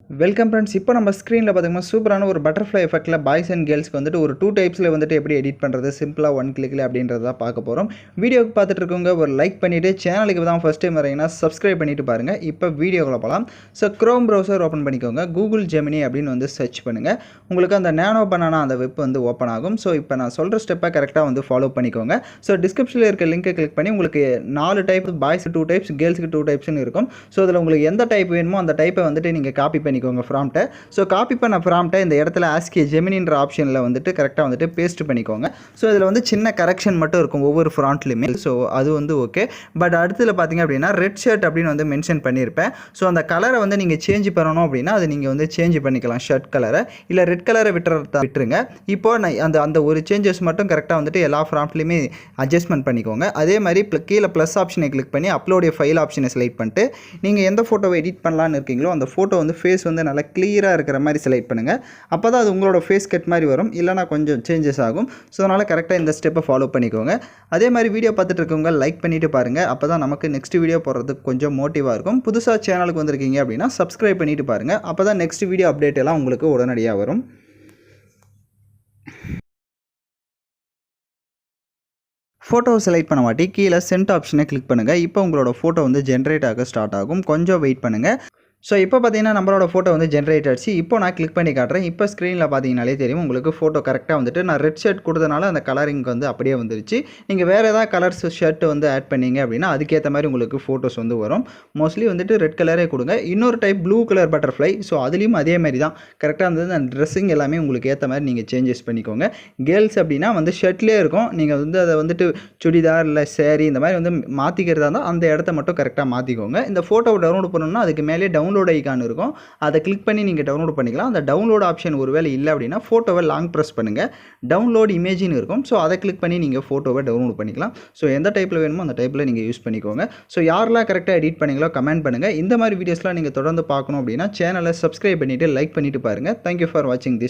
Welcome friends. இப்போ நம்ம ஸ்க்ரீனில் பார்த்தீங்கன்னா சூப்பரான ஒரு பட்டர்ஃப்ளை எஃபெக்ட்டில் பாய்ஸ் அண்ட் கேர்ள்ஸ்க்கு வந்துட்டு ஒரு 2 டைப்ஸில் வந்துட்டு எப்படி எடிட் பண்ணுறது சிம்பிளாக 1 கிளிக்கில் அப்படின்றத பார்க்க போகிறோம். வீடியோக்கு பார்த்துட்டு இருக்கவங்க ஒரு லைக் பண்ணிவிட்டு சேனலுக்கு தான் ஃபஸ்ட் டைம் வரீங்கன்னா சப்ஸ்கிரைப் பண்ணிவிட்டு பாருங்கள். இப்போ வீடியோக்குள்ள போகலாம். ஸோ க்ரோம் ப்ரௌசர் ஓப்பன் பண்ணிக்கோங்க. கூகுள் ஜெமினி அப்படின்னு வந்து சர்ச் பண்ணுங்கள். உங்களுக்கு அந்த நேனோ பனானா அந்த வெப் வந்து ஓப்பன் ஆகும். ஸோ இப்போ நான் சொல்கிற ஸ்டெப்பை கரெக்டாக வந்து ஃபாலோ பண்ணிக்கோங்க. ஸோ டிஸ்கிரிப்ஷனில் இருக்க லிங்கை கிளிக் பண்ணி உங்களுக்கு 4 டைப், பாய்ஸுக்கு 2 டைப்ஸ், கேர்ள்ஸுக்கு 2 டைப்ஸ்னு இருக்கும். ஸோ அதில் உங்களுக்கு எந்த டைப் வேணுமோ அந்த டைப்பை வந்துட்டு நீங்கள் காப்பி பண்ணிக்கோங்க ப்ராம்ப்ட்டை. ஸோ காப்பி பண்ண ப்ராம்ப்ட்டை இந்த இடத்துல ஆஸ்கி ஜெமினின்ற ஆப்ஷனில் வந்துட்டு கரெக்டாக வந்துட்டு பேஸ்ட் பண்ணிக்கோங்க. ஸோ இதில் வந்து சின்ன கரெக்ஷன் மட்டும் இருக்கும் ஒவ்வொரு ஃப்ராண்ட்லையுமே. ஸோ அது வந்து ஓகே. பட் அடுத்தது பார்த்தீங்க அப்படின்னா ரெட் ஷர்ட் அப்படின்னு வந்து மென்ஷன் பண்ணியிருப்பேன். ஸோ அந்த கலரை வந்து நீங்கள் சேஞ்ச் பண்ணணும் அப்படின்னா அது நீங்கள் வந்து சேஞ்ச் பண்ணிக்கலாம். ஷர்ட் கலரை இல்லை ரெட் கலரை விட்டுருங்க. இப்போ நான் அந்த ஒரு சேஞ்சஸ் மட்டும் கரெக்டாக வந்துட்டு எல்லா ஃப்ராம்ப்ட்லையுமே அட்ஜஸ்ட்மெண்ட் பண்ணிக்கோங்க. அதே மாதிரி கீழே ப்ளஸ் ஆப்ஷனை கிளிக் பண்ணி அப்லோட் ஃபைல் ஆப்ஷனை செலக்ட் பண்ணிட்டு நீங்கள் எந்த ஃபோட்டோவை எடிட் பண்ணலான்னு இருக்கீங்களோ அந்த ஃபோட்டோ வந்து ஃபேஸ் வந்து நல்லா கிளியராக இருக்கிற மாதிரி செலக்ட் பண்ணுங்கள். அப்போ தான் அது உங்களோட ஃபேஸ் கட் மாதிரி வரும். இல்லைனா கொஞ்சம் சேஞ்சஸ் ஆகும். ஸோ அதனால் கரெக்டாக இந்த ஸ்டெப்பை ஃபாலோ பண்ணிக்கோங்க. அதே மாதிரி வீடியோ பார்த்துட்டு இருக்கவங்க லைக் பண்ணிவிட்டு பாருங்கள். அப்போ தான் நமக்கு நெக்ஸ்ட் வீடியோ போடுறதுக்கு கொஞ்சம் மோட்டிவாக இருக்கும். புதுசாக சேனலுக்கு வந்திருக்கீங்க அப்படின்னா சப்ஸ்கிரைப் பண்ணிவிட்டு பாருங்கள். அப்போ தான் நெக்ஸ்ட் வீடியோ அப்டேட் எல்லாம் உங்களுக்கு உடனடியாக வரும். ஃபோட்டோவை செலக்ட் பண்ண மாட்டி கீழே சென்ட் ஆப்ஷனை கிளிக் பண்ணுங்கள். இப்போ உங்களோட ஃபோட்டோ வந்து ஜென்ரேட் ஆக ஸ்டார்ட் ஆகும். கொஞ்சம் வெயிட் பண்ணுங்கள். ஸோ இப்போ பார்த்தீங்கன்னா நம்மளோட ஃபோட்டோ வந்து ஜென்ரேட் ஆகிடுச்சு. இப்போ நான் கிளிக் பண்ணி காட்டுறேன். இப்போ ஸ்க்ரீனில் பார்த்தீங்கனாலே தெரியும் உங்களுக்கு ஃபோட்டோ கரெக்டாக வந்துட்டு நான் ரெட் ஷர்ட் கொடுத்தனால அந்த கலரிங் வந்து அப்படியே வந்துருச்சு. நீங்கள் வேறு ஏதாவது கலர்ஸ் ஷர்ட் வந்து ஆட் பண்ணீங்க அப்படின்னா அதுக்கேற்ற மாதிரி உங்களுக்கு ஃபோட்டோஸ் வந்து வரும். மோஸ்ட்லி வந்துட்டு ரெட் கலரே கொடுங்க. இன்னொரு type blue colour butterfly. So அதுலேயும் அதே மாதிரி தான் கரெக்டாக இருந்தது. அந்த ட்ரெஸ்ஸிங் எல்லாமே உங்களுக்கு ஏற்ற மாதிரி நீங்கள் சேஞ்சஸ் பண்ணிக்கோங்க. கேர்ள்ஸ் அப்படின்னா வந்து ஷர்ட்லேயே இருக்கும். நீங்கள் வந்து அதை வந்துட்டு சுடிதார் இல்லை சேரீ இந்த மாதிரி வந்து மாற்றிக்கிறதா இருந்தால் அந்த இடத்த மட்டும் கரெக்டாக மாற்றிக்கோங்க. இந்த ஃபோட்டோவை டவுன்லோட் பண்ணணும்னா அதுக்கு மேலே டவுன்லோட் ஐகான் இருக்கும். அதை கிளிக் பண்ணி நீங்கள் டவுன்லோட் பண்ணிக்கலாம். அந்த டவுன்லோட் ஆப்ஷன் ஒருவேளை இல்லை அப்படின்னா ஃபோட்டோவை லாங் ப்ரெஸ் பண்ணுங்கள். டவுன்லோட் இமேஜின்னு இருக்கும். ஸோ அதை கிளிக் பண்ணி நீங்கள் ஃபோட்டோவை டவுன்லோட் பண்ணிக்கலாம். ஸோ எந்த டைப்பில் வேணுமோ அந்த டைப்பில் நீங்கள் யூஸ் பண்ணிக்கோங்க. ஸோ யாரெல்லாம் கரெக்டாக எடிட் பண்ணீங்களோ கமெண்ட் பண்ணுங்கள். இந்த மாதிரி வீடியோஸ்லாம் நீங்கள் தொடர்ந்து பார்க்கணும் அப்படின்னா சேனலை சப்ஸ்கிரைப் பண்ணிவிட்டு லைக் பண்ணிவிட்டு பாருங்கள். தேங்க்யூ ஃபார் வாட்சிங் திஸ்.